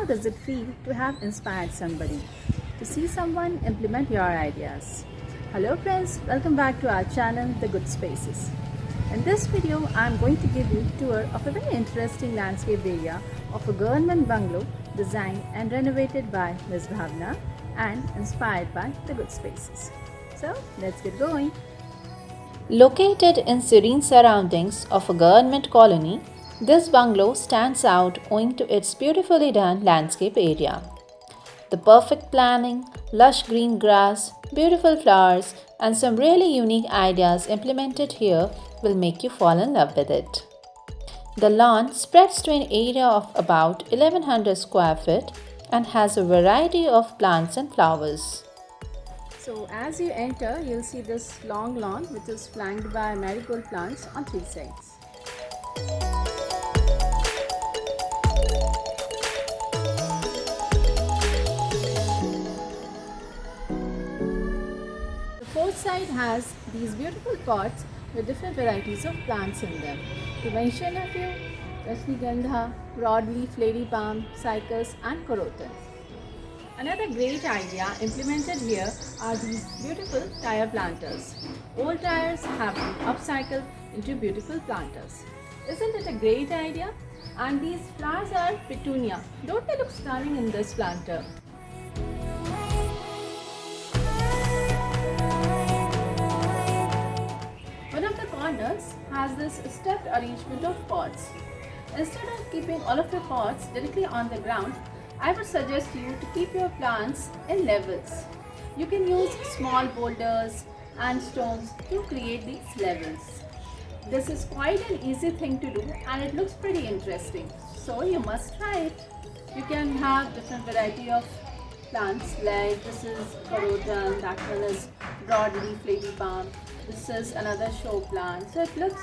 does it feel to have inspired somebody? To see someone implement your ideas? Hello friends, welcome back to our channel, The Good Spaces. In this video, I am going to give you a tour of a very interesting landscape area of a government bungalow designed and renovated by Ms. Bhavna and inspired by The Good Spaces. So, let's get going. Located in serene surroundings of a government colony, this bungalow stands out owing to its beautifully done landscape area. The perfect planning, lush green grass, beautiful flowers, and some really unique ideas implemented here will make you fall in love with it. The lawn spreads to an area of about 1100 square feet and has a variety of plants and flowers. So as you enter, you'll see this long lawn which is flanked by marigold plants on three sides. The fourth side has these beautiful pots with different varieties of plants in them. To mention a few, Rajnigandha, broadleaf lady palm, cycas and corotan. Another great idea implemented here are these beautiful tire planters. Old tires have been upcycled into beautiful planters. Isn't it a great idea? And these flowers are petunia. Don't they look stunning in this planter? One of the corners has this stepped arrangement of pots. Instead of keeping all of your pots directly on the ground, I would suggest you to keep your plants in levels. You can use small boulders and stones to create these levels. This is quite an easy thing to do and it looks pretty interesting. So you must try it. You can have different variety of plants like this is corotan, that one is broadleaf lady palm. This is another show plant. So it looks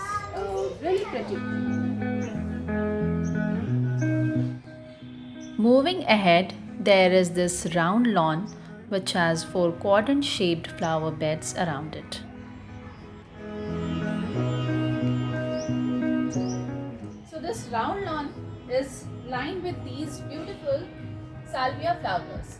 really pretty. Moving ahead, there is this round lawn which has 4 quadrant shaped flower beds around it. So this round lawn is lined with these beautiful salvia flowers.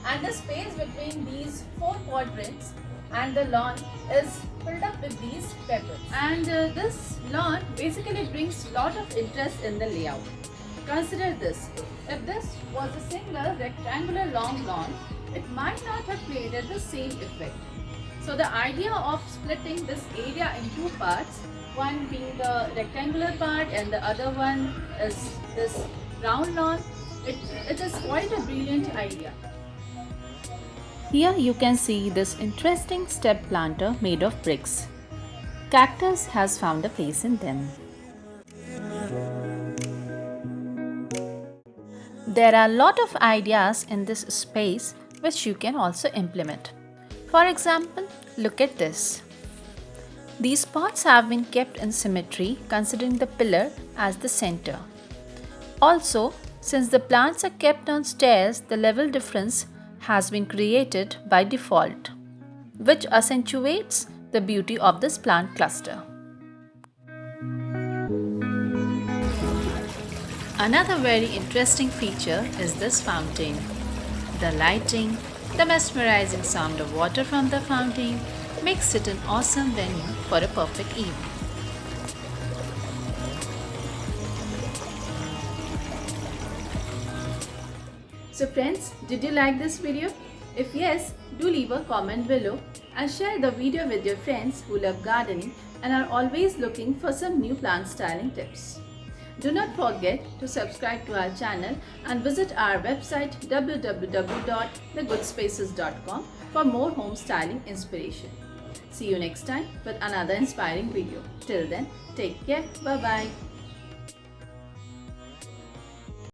And the space between these 4 quadrants and the lawn is filled up with these peppers. And this lawn basically brings lot of interest in the layout. Consider this, if this was a single rectangular long lawn, it might not have created the same effect. So the idea of splitting this area in two parts, one being the rectangular part and the other one is this round lawn, it is quite a brilliant idea. Here you can see this interesting step planter made of bricks. Cactus has found a place in them. There are a lot of ideas in this space which you can also implement. For example, look at this. These pots have been kept in symmetry considering the pillar as the center. Also, since the plants are kept on stairs, the level difference has been created by default, which accentuates the beauty of this plant cluster. Another very interesting feature is this fountain. The lighting, the mesmerizing sound of water from the fountain makes it an awesome venue for a perfect evening. So friends, did you like this video? If yes, do leave a comment below and share the video with your friends who love gardening and are always looking for some new plant styling tips. Do not forget to subscribe to our channel and visit our website www.thegoodspaces.com for more home styling inspiration. See you next time with another inspiring video. Till then, take care. Bye-bye.